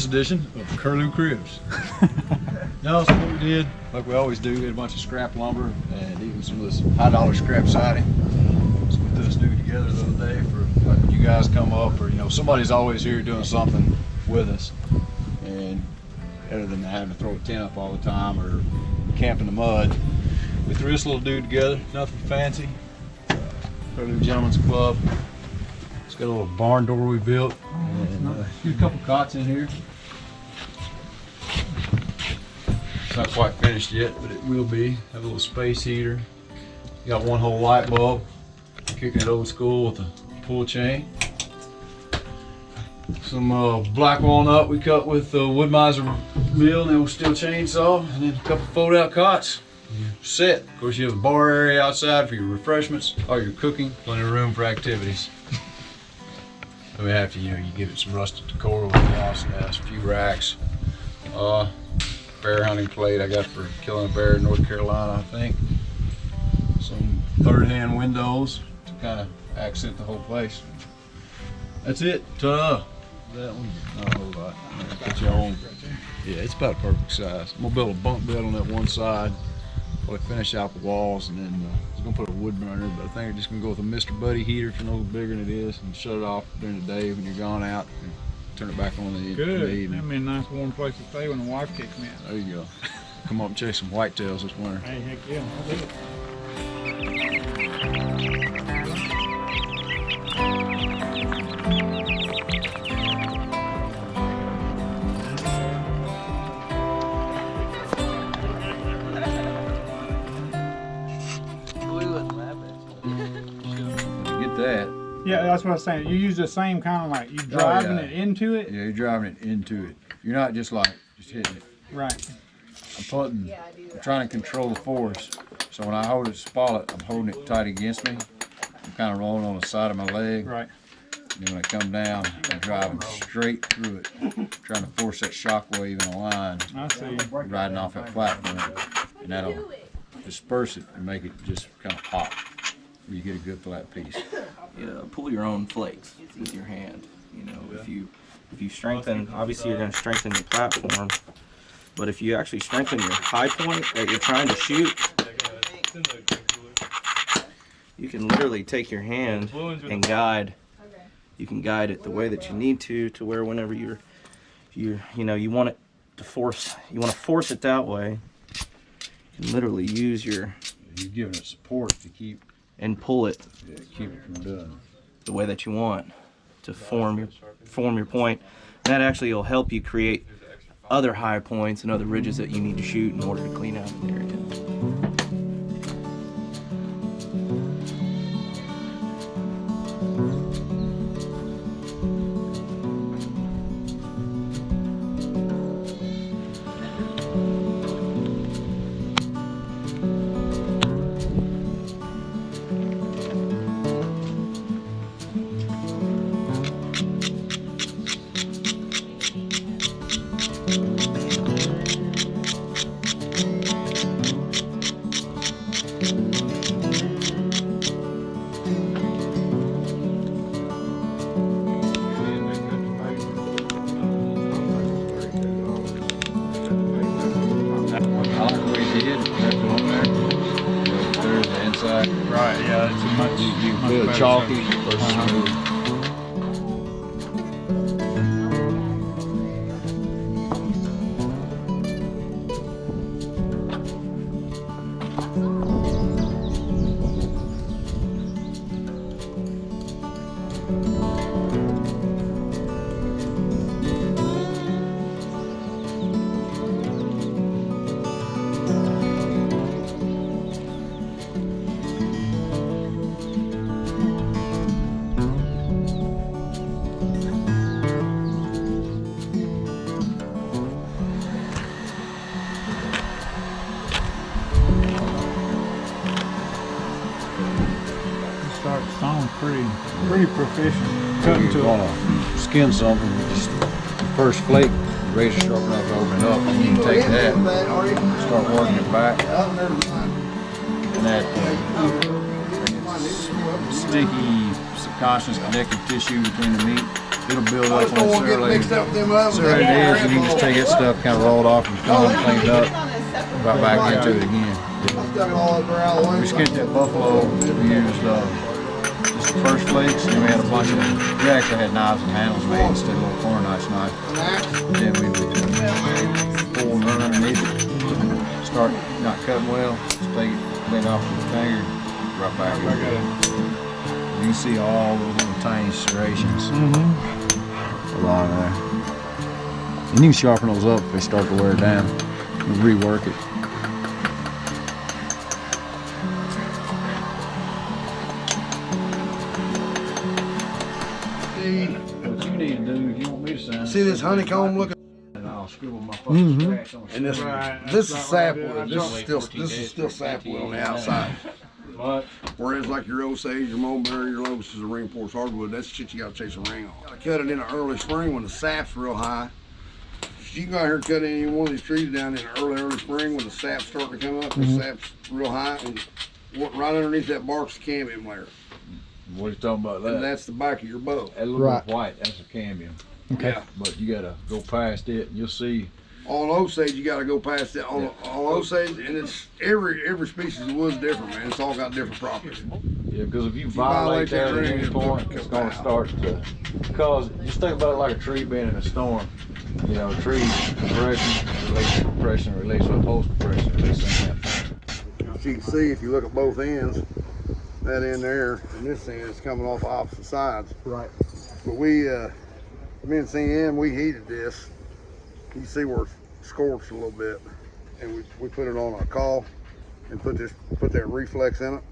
this edition of Curlew Cribs. No, so what we did, like we always do, we had a bunch of scrap lumber and even some of this high-dollar scrap siding. So we put this new together the other day for like when you guys come up, or somebody's always here doing something with us, and rather than having to throw a tent up all the time or camp in the mud, we threw this little dude together. Nothing fancy. Curlew Gentlemen's Club. It's got a little barn door we built, and a couple cots in here. It's not quite finished yet, but it will be. Have a little space heater. You got one whole light bulb, kicking it old school with a pull chain. Some black walnut we cut with Woodmiser mill and then steel chainsaw, and then a couple fold-out cots. You're set. Of course, you have a bar area outside for your refreshments or your cooking. Plenty of room for activities. And we have to, you give it some rustic decor with the house nest, a few racks. Bear hunting plate I got for killing a bear in North Carolina, I think. Some third-hand windows to kind of accent the whole place. That's it. Ta-da! That one, not a whole lot. Put you on. Yeah, it's about a perfect size. I'm gonna build a bunk bed on that one side. Probably finish out the walls, and then I was gonna put a wood burner, but I think I'm just gonna go with a Mr. Buddy heater if you know bigger than it is, and shut it off during the day when you're gone out. And turn it back on in the evening. That'd be a nice warm place to stay when the wife kicks me out. There you go. Come up and chase some whitetails this winter. Hey, heck yeah, I'll do it. Get that. Yeah, that's what I was saying. You use the same kind of like, you driving it into it? Yeah, you're driving it into it. You're not just hitting it. Right. I'm trying to control the force. So when I hold it to spall it, I'm holding it tight against me. I'm kind of rolling on the side of my leg. Right. And then when I come down, I'm driving straight through it, trying to force that shock wave in a line. I see. Riding off that platform. And that'll disperse it and make it just kind of pop. Where you get a good flat piece. Pull your own flakes with your hand. If you strengthen, obviously you're going to strengthen your platform, but if you actually strengthen your high point that you're trying to shoot, you can literally take your hand and guide. You can guide it the way that you need to where whenever you want it to force, you want to force it that way. You can literally use you're giving it support to keep and pull it. Yeah, keep it from doing the way that you want to form your point. And that actually will help you create other high points and other ridges that you need to shoot in order to clean out an area. Right, yeah, it's a much, you much feel better chalky surface. versus smooth. Pretty proficient. Cutting You want to skin something, just the first flake, the razor sharp enough to open it up, and you can take that, start working it back, and that sticky, subconscious connective tissue between the meat it'll build I up just don't want to get mixed up with them others. Serrated edge, and you can just take that stuff, kind of roll it off and clean it up, right back into it again. I stuck it all over out of the way. We skinned that buffalo. We used just the first flakes, and we had a bunch of them. We actually had knives and handles made instead of a little corner knife knife. But then we would pull and run underneath it. Start not cutting well, just take it clean off with the finger, right back into it. You can see all those little tiny serrations along there. And you can sharpen those up if they start to wear down and rework it. What you need to do, if you want me to sign, See this honeycomb looking? and I'll scribble my fucking scratch on And this is sapwood. This is still sapwood on the outside. Whereas like your Osage, your mulberry, your locusts, or ring porous hardwood, that's shit you gotta chase a ring on. Gotta cut it in the early spring when the sap's real high. You can go out here and cut any one of these trees down in the early spring when the sap's starting to come up. The sap's real high, and right underneath that bark's the cambium layer. What are you talking about that? And that's the back of your bow. That little bit of white, that's a cambium. Okay. Yeah. But you gotta go past it and you'll see. On Osage, you gotta go past it. On Osage, and it's every species of wood's different, man. It's all got different properties. Yeah, because if you violate that at any point, it's gonna start to, because just think about it like a tree being in a storm. You know, tree compression, release, compression, release, with post compression, release on that. As you can see, if you look at both ends, that end there and this end is coming off opposite sides. Right. But me and CM, we heated this. You can see where it's scorched a little bit, and we put it on a caul and put that reflex in it.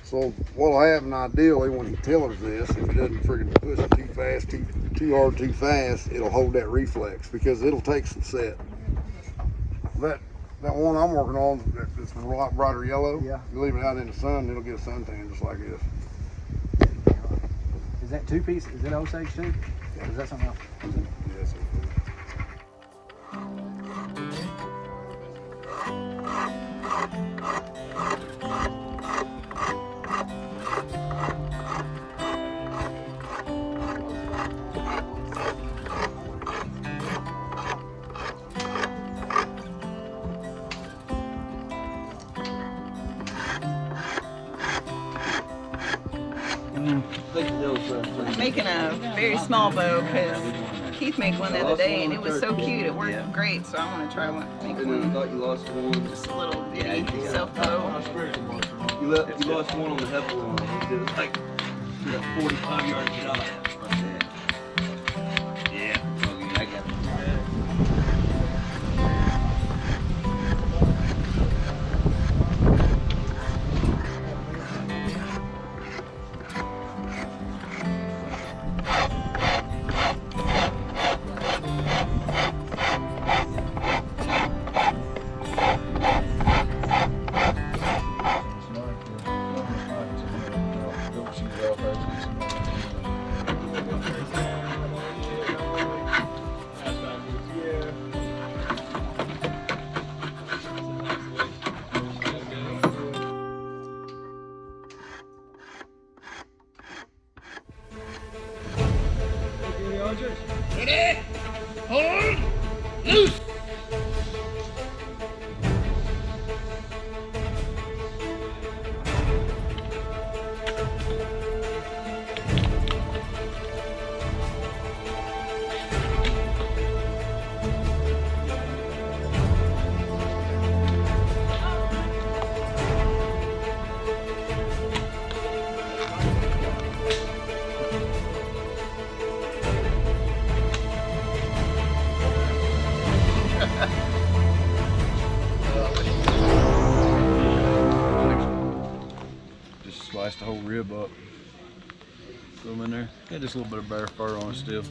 So what'll happen ideally when he tillers this, if he doesn't freaking push it too fast, too hard, too fast, it'll hold that reflex because it'll take some set. That one I'm working on, it's a lot brighter yellow. Yeah. You leave it out in the sun, it'll get a suntan just like this. Is that two piece? Is that Osage too? Or is that something else? Yes. I'm making a very small bow because Keith made one the other day and it was so cute. It worked great, so I want to try one. Make one. Thought you lost one. Just a little bitty self bow. You lost one on the heifer one. It was like 45-yard shot. Yeah. Oh, yeah, I got it. Ready? Hold! Loose! Just slice the whole rib up. Throw them in there. Yeah, just a little bit of bare fur on it still.